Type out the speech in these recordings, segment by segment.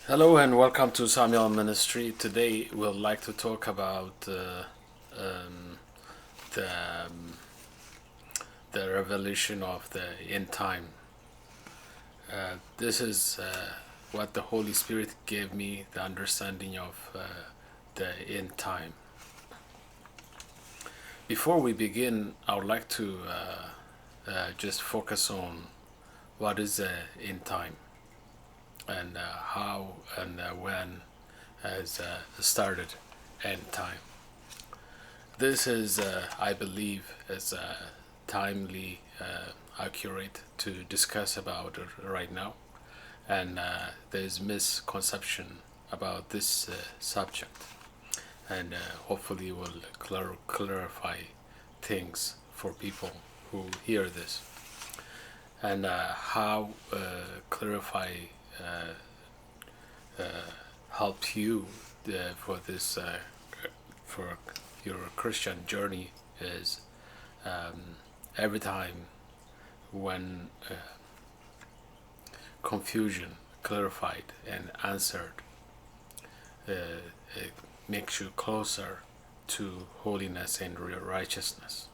Hello and welcome to Samuel Ministry. Today we'd like to talk about um, the the revelation of the end time. This is what the Holy Spirit gave me the understanding of the end time. Before we begin, I would like to just focus on what is the end time and how and when has started end time. This is, I believe, is timely, accurate to discuss about it right now, and there's misconception about this subject, and hopefully will clarify things for people who hear this, and how clarify help you for this for your Christian journey is every time when confusion clarified and answered, it makes you closer to holiness and righteousness,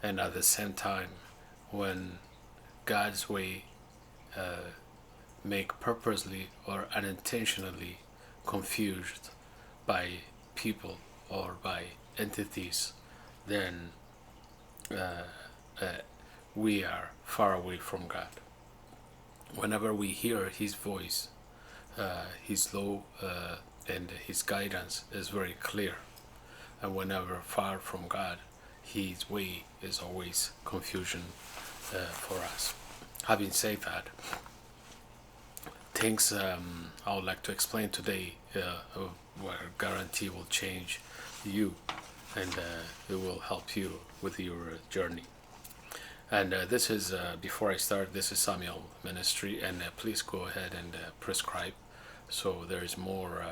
and at the same time when God's way make purposely or unintentionally confused by people or by entities, then uh, uh, we are far away from God. Whenever we hear His voice, His law and His guidance is very clear, and whenever far from God, His way is always confusion for us. Having said that, things I would like to explain today where guarantee will change you, and it will help you with your journey. And this is, before I start, this is Samuel Ministry, and please go ahead and prescribe. So there is more,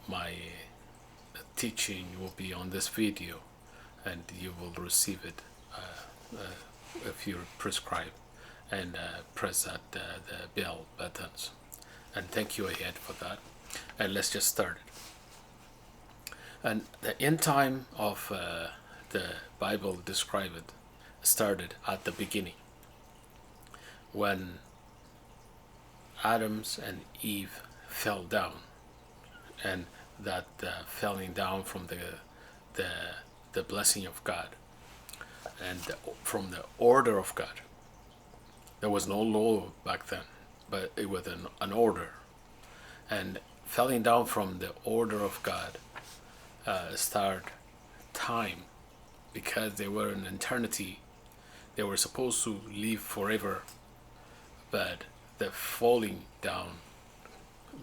my teaching will be on this video, and you will receive it if you prescribe and press that the bell buttons. And thank you ahead for that. And let's just start it. And the end time of the Bible describe it started at the beginning when Adams and Eve fell down, and that falling down from the blessing of God and from the order of God. There was no law back then, but it was an order. And falling down from the order of God start time, because they were in eternity. They were supposed to live forever, but the falling down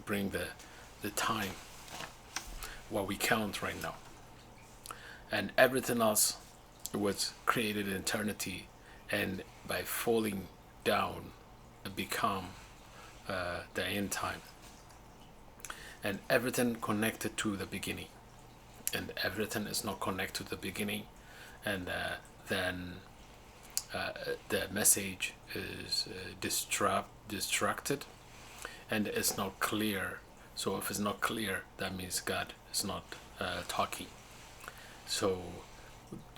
bring the time what we count right now. And everything else was created in eternity, and by falling down become the end time, and everything connected to the beginning, and everything is not connected to the beginning, and then the message is distracted, and it's not clear. So if it's not clear, that means God is not talking. So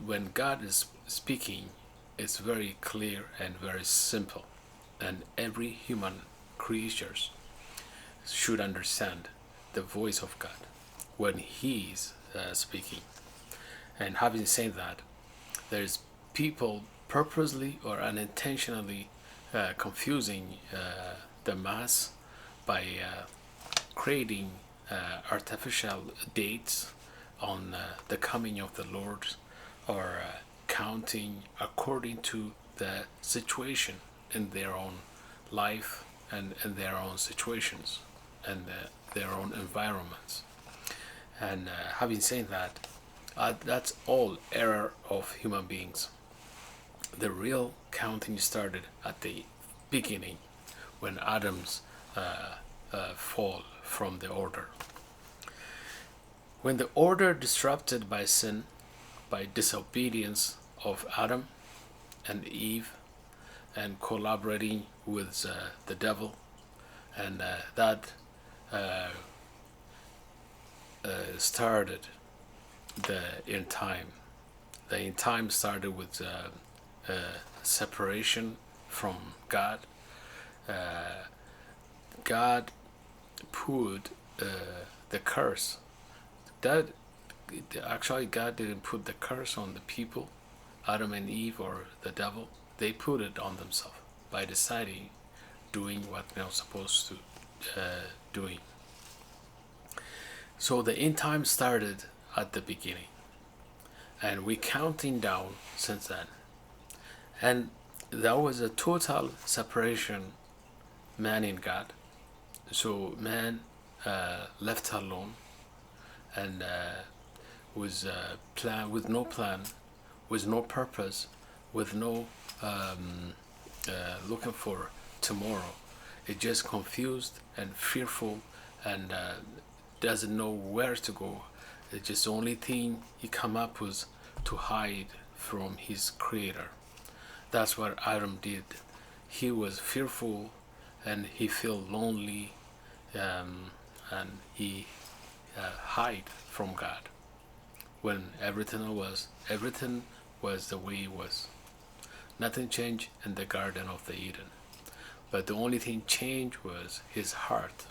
when God is speaking, it's very clear and very simple, and every human creatures should understand the voice of God when He's speaking. And having said that, there's people purposely or unintentionally confusing the mass by creating artificial dates on the coming of the Lord, or counting according to the situation in their own life and in their own situations and their own environments. And having said that, that's all error of human beings. The real counting started at the beginning when Adam's fall from the order. When the order disrupted by sin, by disobedience of Adam and Eve, and collaborating with the devil, and that started the end time. The end time started with separation from God. God put the curse. That actually, God didn't put the curse on the people, Adam and Eve or the devil. They put it on themselves by deciding doing what they're supposed to doing. So the end time started at the beginning, and we counting down since then. And there was a total separation, man and God. So man left alone, and with plan, with no plan, with no purpose, with no looking for tomorrow. It just confused and fearful, and doesn't know where to go. It's just the only thing he come up with to hide from his creator. That's what Adam did. He was fearful, and he felt lonely, and he hide from God when everything was the way it was. Nothing changed in the Garden of the Eden, but the only thing changed was his heart.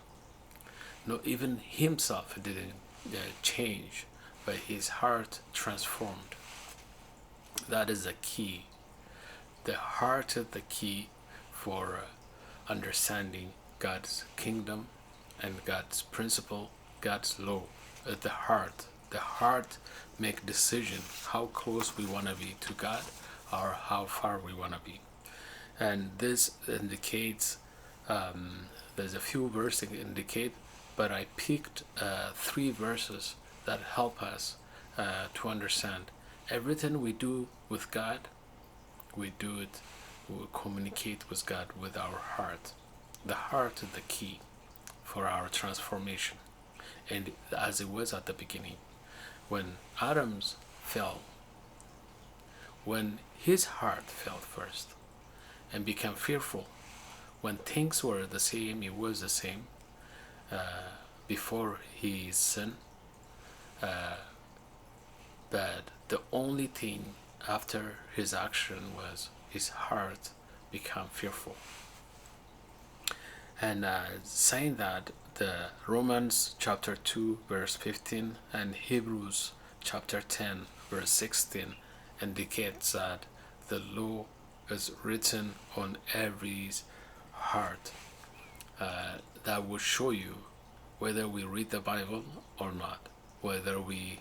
Not even himself didn't change, but his heart transformed. That is the key. The heart is the key for understanding God's kingdom and God's principle, God's law. The heart. The heart make decision how close we want to be to God or how far we want to be. And this indicates, there's a few verses that indicate, but I picked 3 verses that help us to understand everything we do with God. We do it, we communicate with God with our heart. The heart is the key for our transformation, and as it was at the beginning, when Adam's fell, when his heart fell first and became fearful, when things were the same, it was the same before his sin, but the only thing after his action was his heart became fearful. And saying that, the Romans chapter 2 verse 15 and Hebrews chapter 10 verse 16 indicates that the law is written on every heart. That will show you whether we read the Bible or not, whether we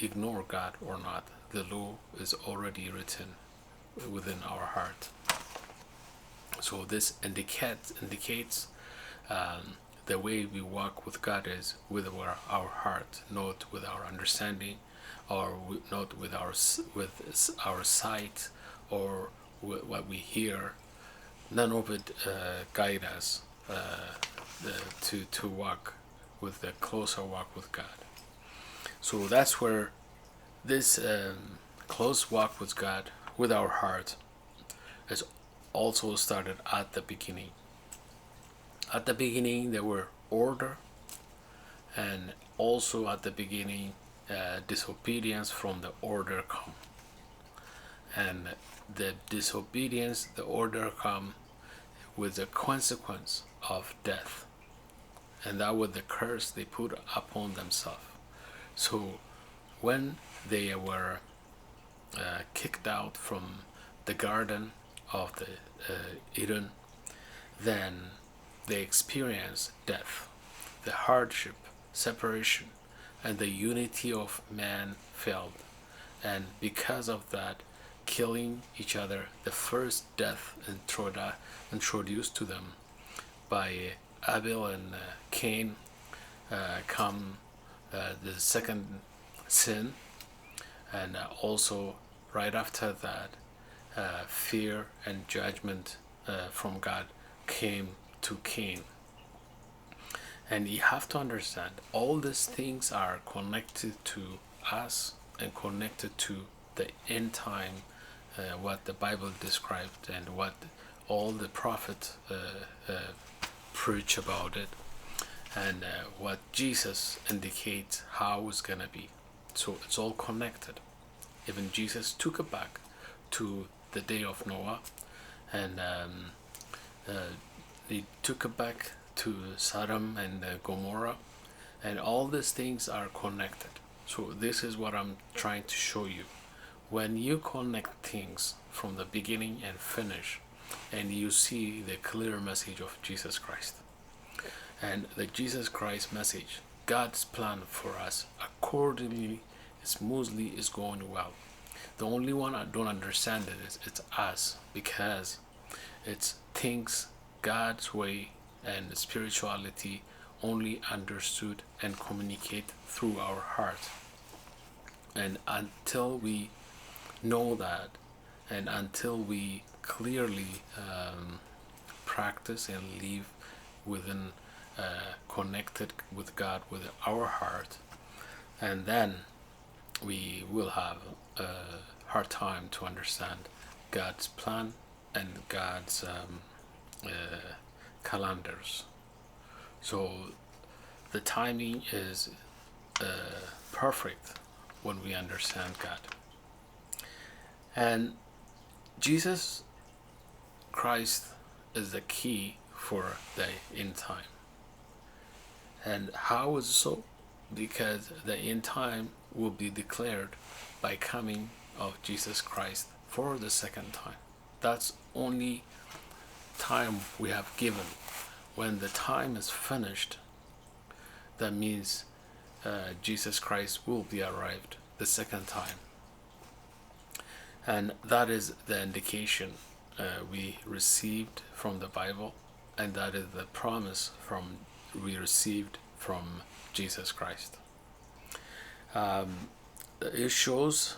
ignore God or not. The law is already written within our heart. So this indicates the way we walk with God is with our heart, not with our understanding, or not with our sight, or with what we hear. None of it guide us to walk with the closer walk with God. So that's where this close walk with God, with our heart, is also started at the beginning. At the beginning, there were order, and also at the beginning, disobedience from the order come. And the disobedience, the order come with the consequence of death. And that was the curse they put upon themselves. So when they were kicked out from the Garden of the Eden, then they experienced death, the hardship, separation, and the unity of man failed. And because of that, killing each other, the first death introduced to them by Abel and Cain, come the second sin, and also right after that, fear and judgment from God came to Cain. And you have to understand, all these things are connected to us and connected to the end time what the Bible described and what all the prophets preach about it, and what Jesus indicates how it's gonna be. So it's all connected. Even Jesus took it back to the day of Noah, and he took it back to Sodom and Gomorrah, and all these things are connected. So this is what I'm trying to show you. When you connect things from the beginning and finish, and you see the clear message of Jesus Christ, and the Jesus Christ message, God's plan for us accordingly, smoothly is going well. The only one I don't understand it is it's us, because it's things God's way and spirituality only understood and communicate through our heart. And until we know that, and until we clearly practice and live within connected with God with our heart, and then we will have a hard time to understand God's plan and God's calendars. So the timing is perfect when we understand God. And Jesus Christ is the key for the end time. And how is so? Because the end time will be declared by coming of Jesus Christ for the second time. That's only time we have given. When the time is finished, that means Jesus Christ will be arrived the second time. And that is the indication we received from the Bible, and that is the promise we received from Jesus Christ. It shows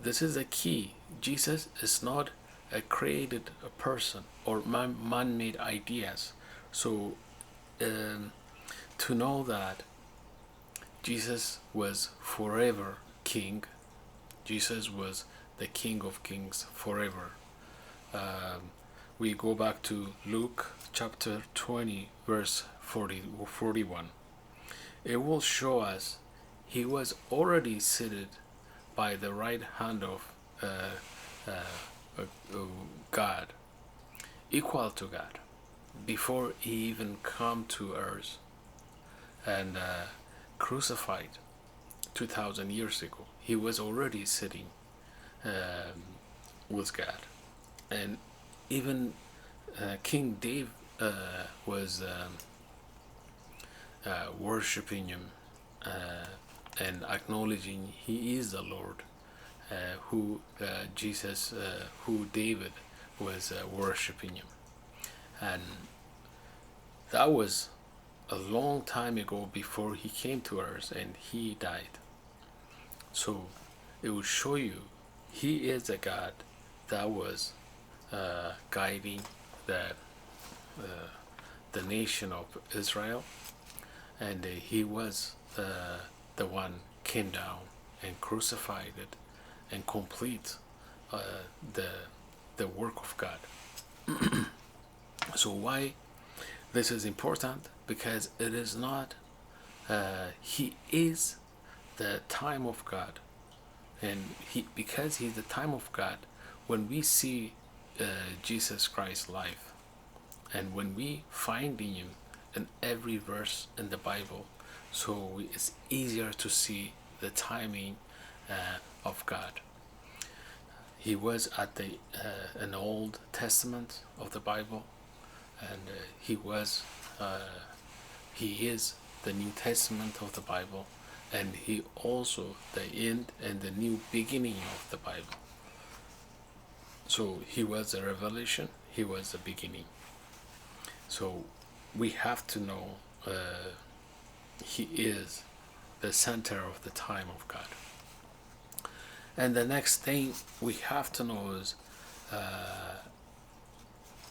this is a key. Jesus is not a created person or man-made ideas. So to know that Jesus was forever King, Jesus was the King of Kings forever. We go back to Luke chapter 20 verse 41. It will show us he was already seated by the right hand of God, equal to God, before he even come to earth and crucified 2,000 years ago. He was already sitting with God. And even King David was worshiping him and acknowledging he is the Lord, who David was worshiping him. And that was a long time ago, before he came to earth and he died. So it will show you he is a God that was guiding the nation of Israel, and he was the one came down and crucified it and complete the work of God. So why this is important? Because it is not he is the time of God, and because he's the time of God. When we see Jesus Christ's life, and when we find him in every verse in the Bible, so it's easier to see the timing of God. He was at the an Old Testament of the Bible, and he is the New Testament of the Bible, and he also the end and the new beginning of the Bible. So he was a revelation, he was the beginning. So we have to know he is the center of the time of God. And the next thing we have to know is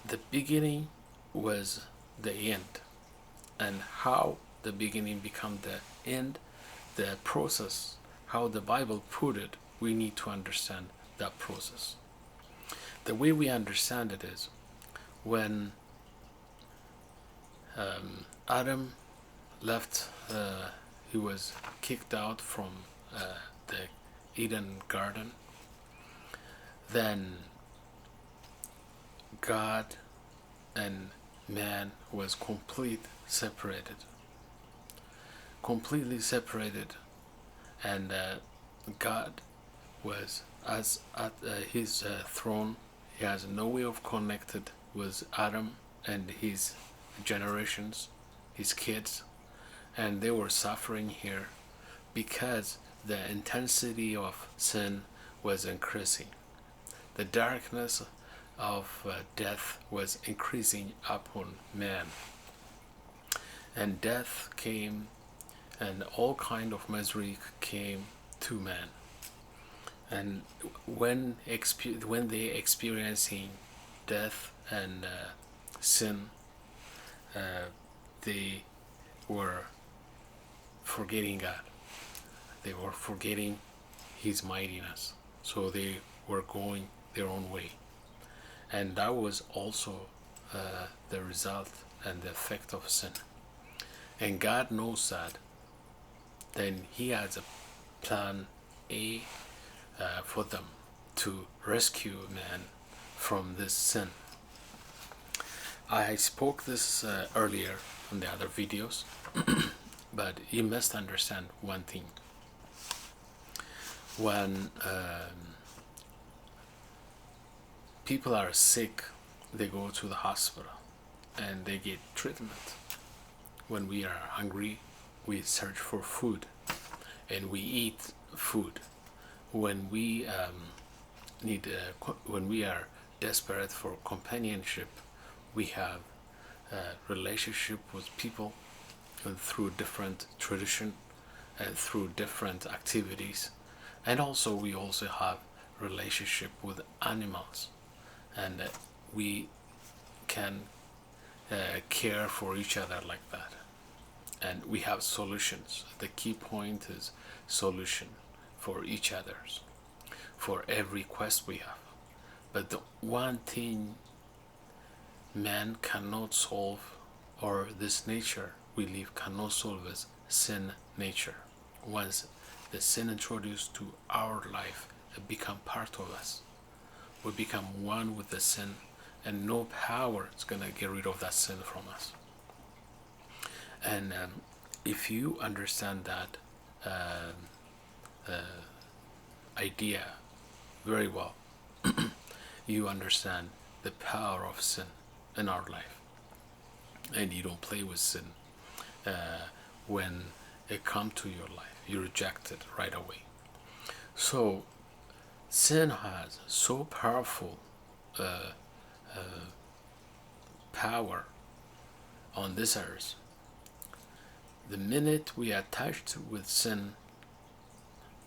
the beginning was the end, and how the beginning become the end, the process, how the Bible put it, we need to understand that process. the way we understand it is when Adam left, he was kicked out from the Eden garden. Then God and man was completely separated, and God was as at his throne. He has no way of connected with Adam and his generations, his kids, and they were suffering here because the intensity of sin was increasing. The darkness of death was increasing upon man, and death came, and all kind of misery came to man. And when they experiencing death and sin, they were forgetting God. They were forgetting His mightiness. So they were going their own way. And that was also the result and the effect of sin. And God knows that. Then He has a plan A for them to rescue man from this sin. I spoke this earlier in the other videos, but you must understand one thing. When people are sick, they go to the hospital and they get treatment. When we are hungry, we search for food and we eat food. When we when we are desperate for companionship, we have a relationship with people, and through different tradition and through different activities, and also we also have relationship with animals, and we can care for each other like that. And we have solutions. The key point is solution for each other's, for every quest we have. But the one thing man cannot solve, or this nature we live cannot solve, is sin nature. Once the sin introduced to our life, it become part of us. We become one with the sin, and no power is gonna get rid of that sin from us. And if you understand that idea very well, you understand the power of sin in our life, and you don't play with sin. When it comes to your life, you reject it right away. So sin has so powerful power on this earth. The minute we attached with sin,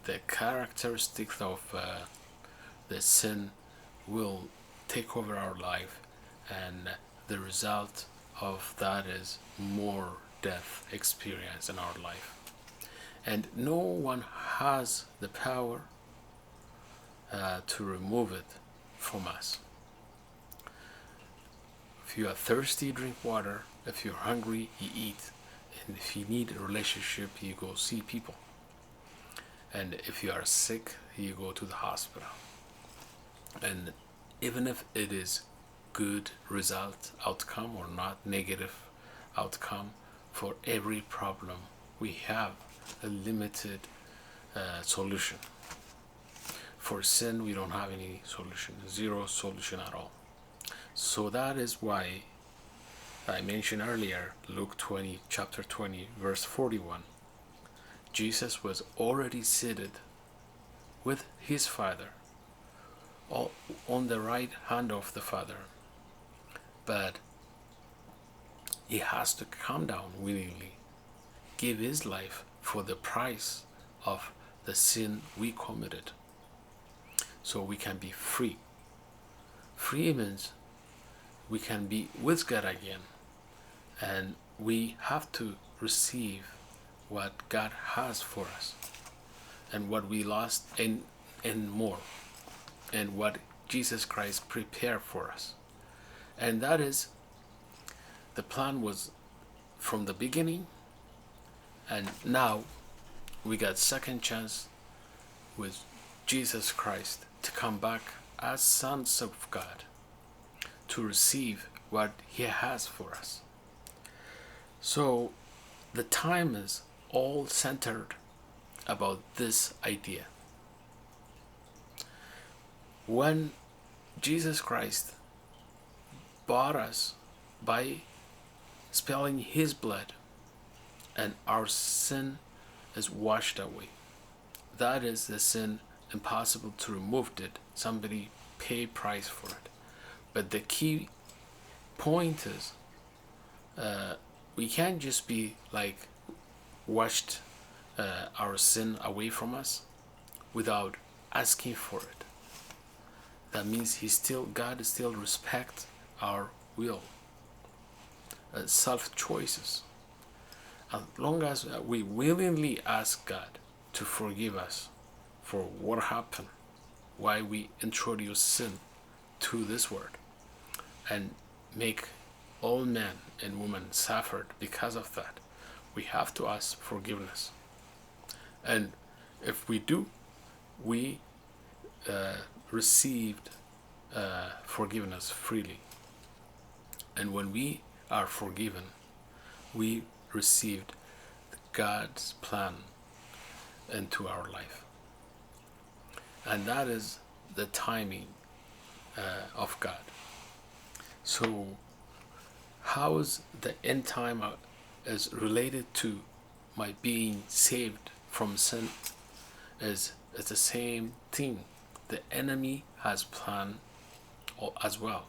the characteristics of the sin will take over our life, and the result of that is more death experience in our life. And no one has the power to remove it from us. If you are thirsty, drink water. If you're hungry, you eat. And if you need a relationship, you go see people. And if you are sick, you go to the hospital. And even if it is good result, outcome, or not negative outcome, for every problem we have a limited solution. For sin, we don't have any solution, zero solution at all. So that is why I mentioned earlier, Luke 20, chapter 20, verse 41. Jesus was already seated with his Father on the right hand of the Father, but he has to come down willingly, give his life for the price of the sin we committed, so we can be free. Free means we can be with God again, and we have to receive what God has for us, and what we lost, and more, and what Jesus Christ prepared for us. And that is, the plan was from the beginning, and now we got second chance with Jesus Christ to come back as sons of God to receive what He has for us. So the time is all centered about this idea. When Jesus Christ bought us by spilling His blood, and our sin is washed away. That is the sin impossible to remove it. Somebody pay price for it. But the key point is, we can't just be like washed our sin away from us without asking for it. That means God still respects our will, self choices. As long as we willingly ask God to forgive us for what happened, why we introduced sin to this world, and make all men and women suffered because of that, we have to ask forgiveness. And if we do, we received forgiveness freely. And when we are forgiven, we received God's plan into our life. And that is the timing of God. So how is the end time is related to my being saved from sin? Is the same thing. The enemy has planned as well,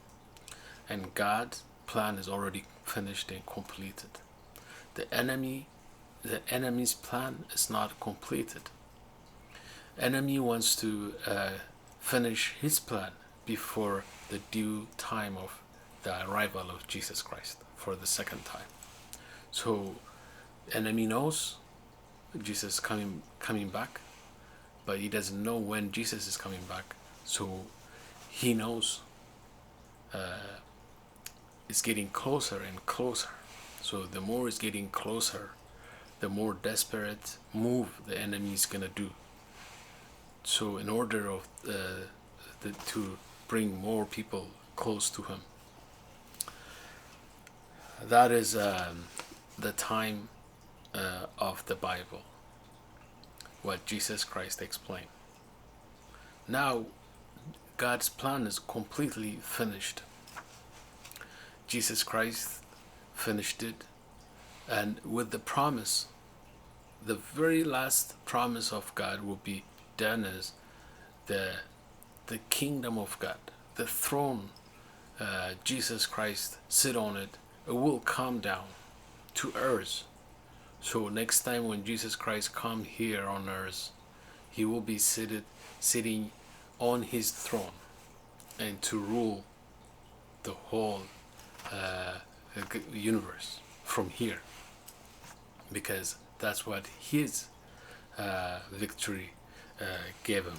and God's plan is already finished and completed. The enemy's plan is not completed. Enemy wants to finish his plan before the due time of the arrival of Jesus Christ for the second time. So enemy knows Jesus is coming back, but he doesn't know when Jesus is coming back. So he knows it's getting closer and closer. So the more it's getting closer, the more desperate move the enemy is gonna do. So in order of to bring more people close to him, that is the time of the Bible, what Jesus Christ explained. Now God's plan is completely finished. Jesus Christ finished it, and with the promise, the very last promise of God will be done is the kingdom of God, the throne. Jesus Christ sit on it. It will come down to earth. So next time when Jesus Christ come here on earth, he will be sitting on his throne and to rule the whole universe from here, because that's what his victory gave him,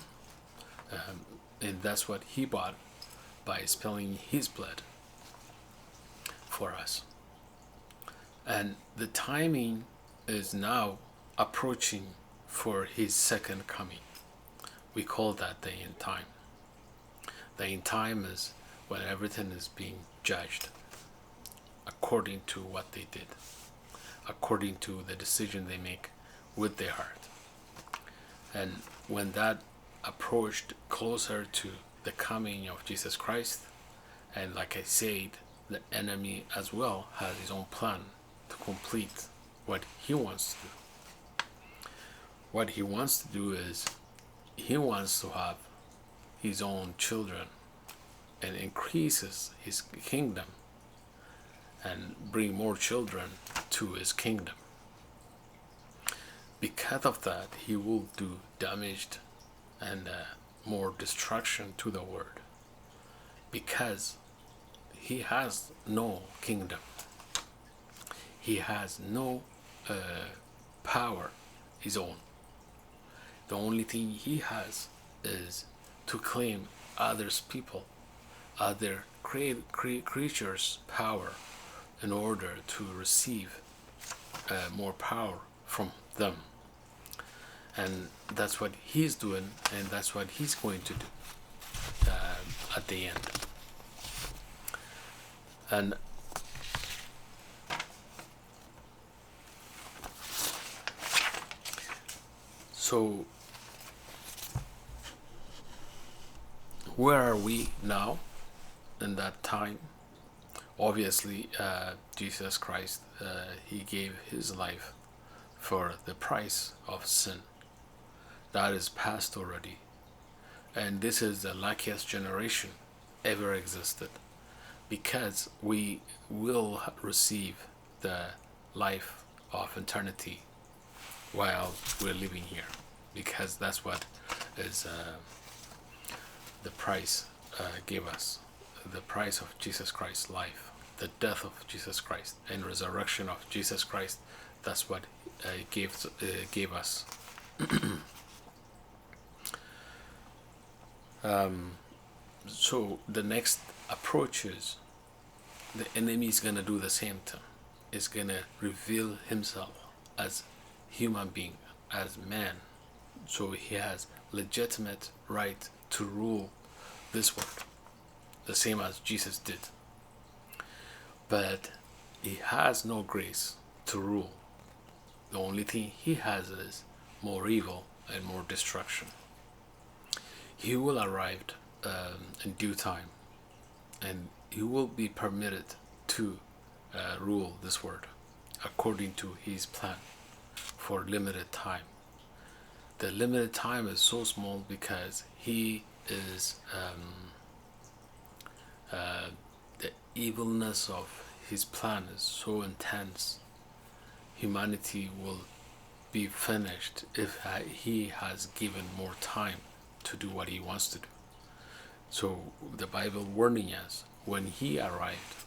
and that's what he bought by spilling his blood for us. And the timing is now approaching for his second coming. We call that the end time. The end time is when everything is being judged according to what they did, according to the decision they make with their heart. And when that approached closer to the coming of Jesus Christ, and like I said, the enemy as well has his own plan to complete what he wants to do. What he wants to do is he wants to have his own children and increases his kingdom and bring more children to his kingdom. Because of that, he will do damage and more destruction to the world, because he has no kingdom. He has no power his own. The only thing he has is to claim others people, other creatures power in order to receive more power from them. And that's what he's doing, and that's what he's going to do at the end. And so, where are we now in that time? Obviously, Jesus Christ, he gave his life for the price of sin. That is past already. And this is the luckiest generation ever existed, because we will receive the life of eternity while we're living here, because that's what is the price gave us, the price of Jesus Christ's life, the death of Jesus Christ and resurrection of Jesus Christ. That's what gave us. So the next approach is the enemy is gonna do the same thing. Is gonna reveal himself as human being, as man. So he has legitimate right to rule this world, the same as Jesus did. But he has no grace to rule. The only thing he has is more evil and more destruction. He will arrive in due time, and he will be permitted to rule this world according to his plan for limited time. The limited time is so small because he is the evilness of his plan is so intense. Humanity will be finished if he has given more time to do what he wants to do. So the Bible warning us, when he arrived,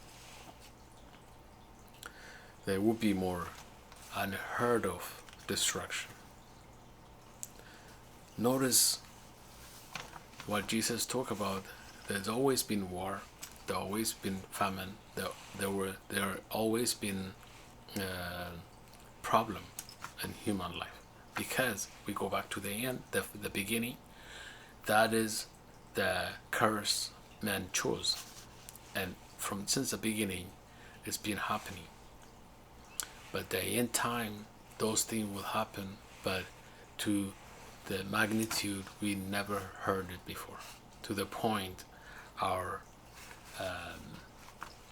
there would be more unheard of destruction. Notice what Jesus talked about. There's always been war, there always been famine, there always been problem in human life, because we go back to the end, the beginning. That is the curse man chose, and since the beginning it's been happening. But the end time, those things will happen, but to the magnitude we never heard it before, to the point our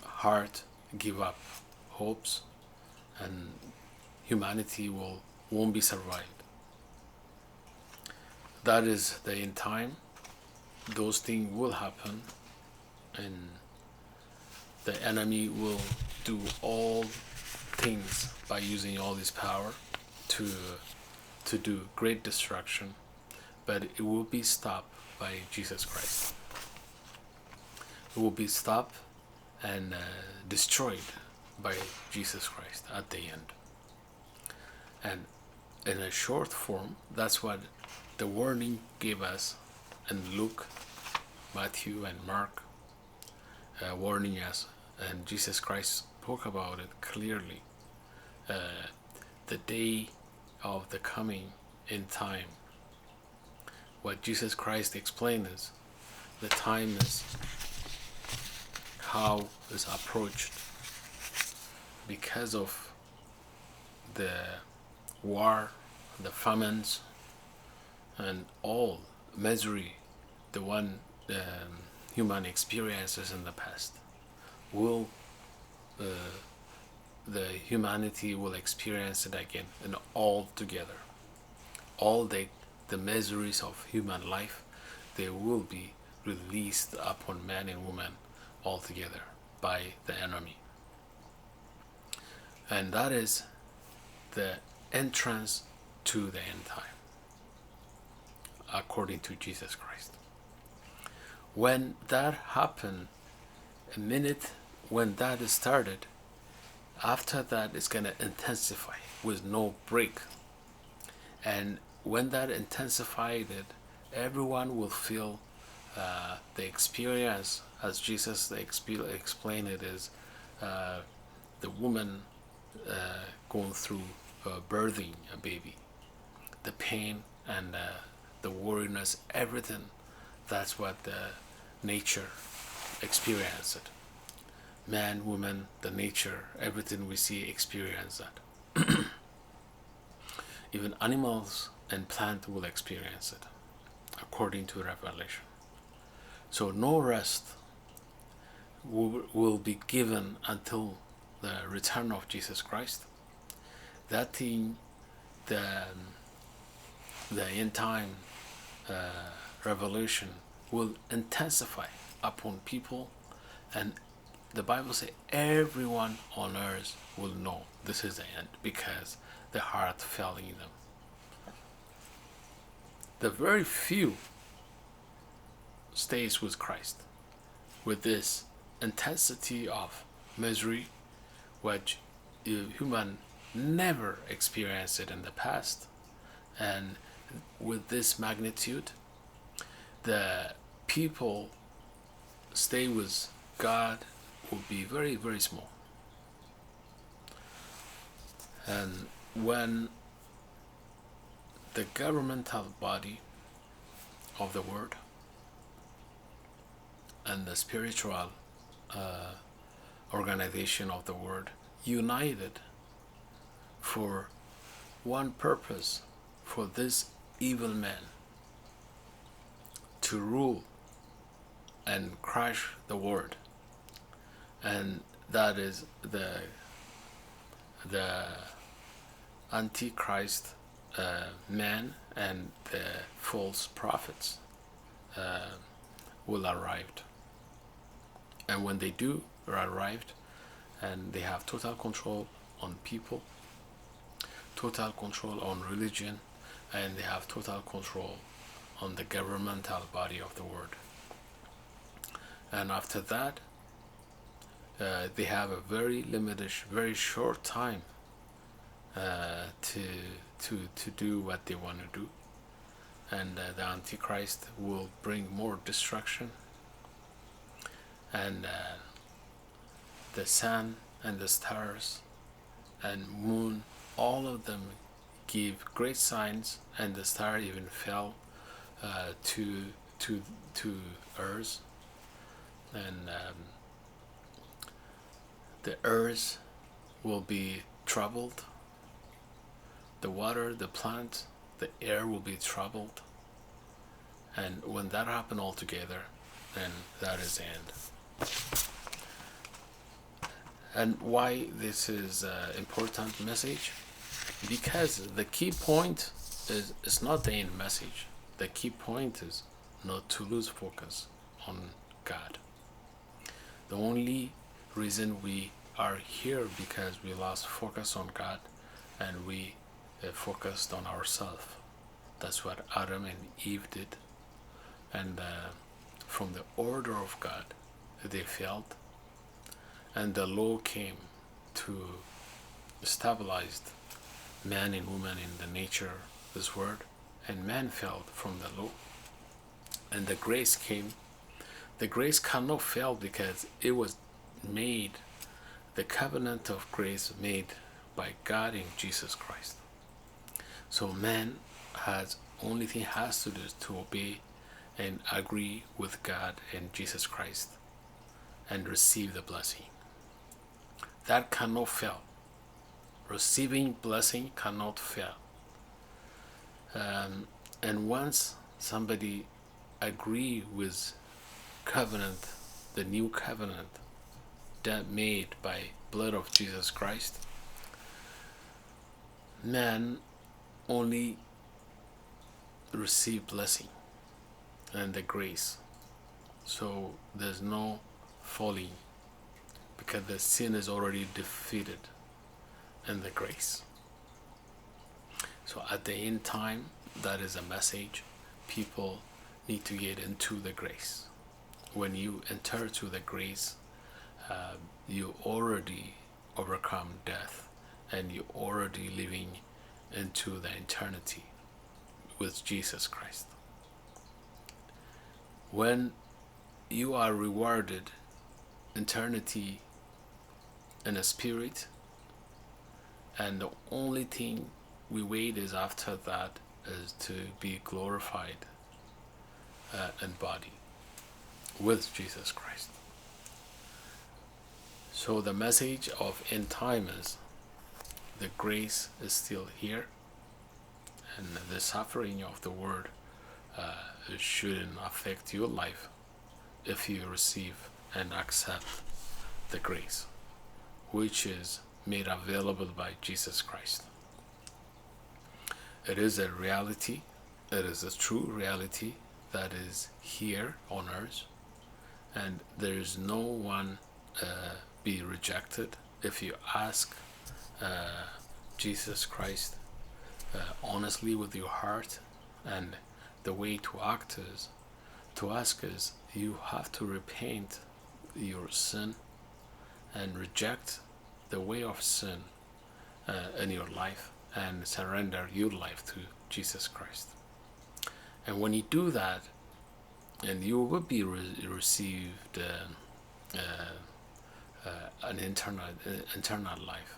heart give up hopes, and humanity won't be survived. That is the end time. Those things will happen, and the enemy will do all things by using all his power to do great destruction, but it will be stopped by Jesus Christ. It will be stopped and destroyed by Jesus Christ at the end. And in a short form, that's what the warning gave us in Luke, Matthew, and Mark, warning us, and Jesus Christ spoke about it clearly. The day of the coming in time. What Jesus Christ explained is the time is how is approached because of the war, the famines, and all misery the one human experiences in the past will the humanity will experience it again, and all together. All the miseries of human life, they will be released upon man and woman altogether by the enemy. And that is the entrance to the end time, according to Jesus Christ. When that happened, a minute when that is started, after that it's going to intensify with no break. And when that intensified, everyone will feel the experience, as Jesus explained it, is the woman going through birthing a baby, the pain and the worriness, everything. That's what the nature experience it. Man, woman, the nature, everything we see experience that. Even animals and plant will experience it, according to Revelation. So no rest will be given until the return of Jesus Christ. That thing, the end time revelation will intensify upon people, and the Bible says everyone on earth will know this is the end because the heart fell in them. The very few stays with Christ with this intensity of misery which human never experienced it in the past, and with this magnitude the people stay with God will be very, very small. And when the governmental body of the world and the spiritual organization of the world united for one purpose, for this evil man to rule and crush the world, and that is the antichrist man and the false prophets will arrive. And when they do arrive, and they have total control on people, total control on religion, and they have total control on the governmental body of the world. And after that, they have a very limited, very short time to do what they want to do, and the Antichrist will bring more destruction, and the sun and the stars and moon, all of them give great signs, and the star even fell to earth, and the earth will be troubled, the water, the plant, the air will be troubled, and when that happens all together, then that is the end. And why this is an important message? Because the key point is not the end message. The key point is not to lose focus on God. The only reason we are here because we lost focus on God, and we focused on ourselves. That's what Adam and Eve did, and from the order of God they failed, and the law came to stabilize man and woman in the nature of this world, and man fell from the law, and the grace came. The grace cannot fail because it was made, the covenant of grace made by God in Jesus Christ. So man has only thing has to do is to obey and agree with God and Jesus Christ and receive the blessing. That cannot fail. Receiving blessing cannot fail. And once somebody agree with covenant, the new covenant that made by blood of Jesus Christ, man only receive blessing and the grace. So there's no falling because the sin is already defeated in the grace. So at the end time, that is a message. People need to get into the grace. When you enter to the grace, you already overcome death, and you already living into the eternity with Jesus Christ. when you are rewarded eternity in a spirit, and the only thing we wait is after that is to be glorified in body with Jesus Christ. So the message of end time is the grace is still here, and the suffering of the world shouldn't affect your life if you receive and accept the grace which is made available by Jesus Christ. It is a reality, it is a true reality that is here on earth, and there is no one be rejected if you ask Jesus Christ honestly with your heart. And the way to act is to ask is you have to repent your sin and reject the way of sin in your life and surrender your life to Jesus Christ. And when you do that, and you will be received an eternal life,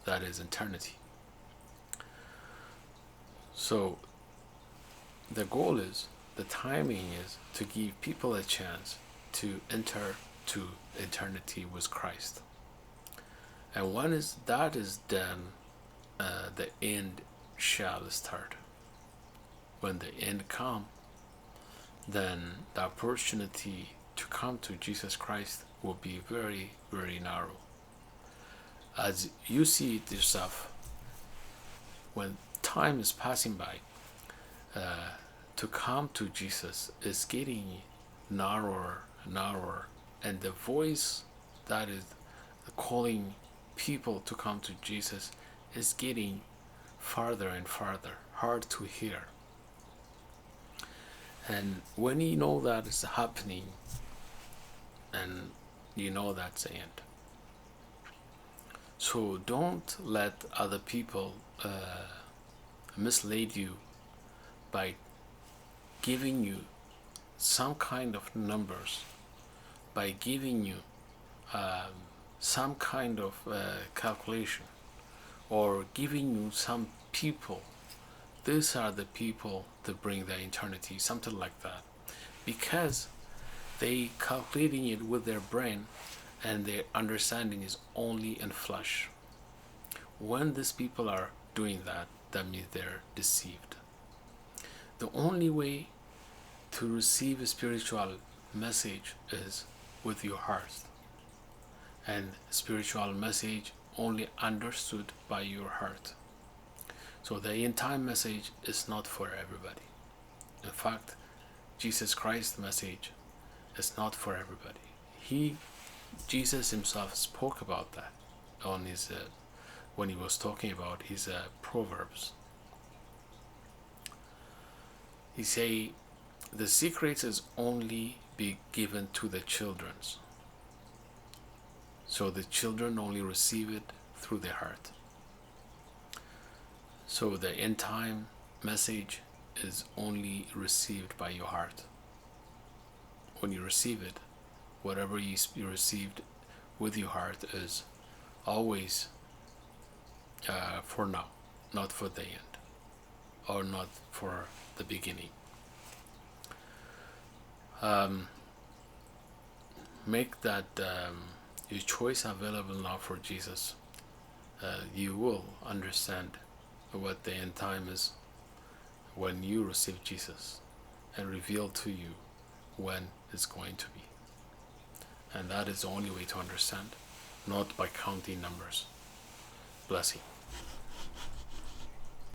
that is eternity. So the goal is, the timing is to give people a chance to enter to eternity with Christ. And when that is done, the end shall start. When the end comes, then the opportunity to come to Jesus Christ will be very, very narrow. As you see it yourself, when time is passing by, to come to Jesus is getting narrower and narrower, and the voice that is calling people to come to Jesus is getting farther and farther, hard to hear. And when you know that is happening, and you know that's the end. So don't let other people mislead you by giving you some kind of numbers, by giving you some kind of calculation, or giving you some people. These are the people that bring the eternity, something like that, because they calculating it with their brain, and their understanding is only in flesh. When these people are doing that, that means they're deceived. The only way to receive a spiritual message is with your heart, and spiritual message only understood by your heart. So the end time message is not for everybody. In fact, Jesus Christ's message is not for everybody. Jesus himself spoke about that on his when he was talking about his Proverbs. He say, the secret is only be given to the children. So the children only receive it through their heart. So the end time message is only received by your heart. When you receive it, whatever you received with your heart is always for now, not for the end, or not for the beginning. Make that your choice available now for Jesus. You will understand what the end time is when you receive Jesus, and reveal to you when it's going to be. And that is the only way to understand, not by counting numbers. Blessing.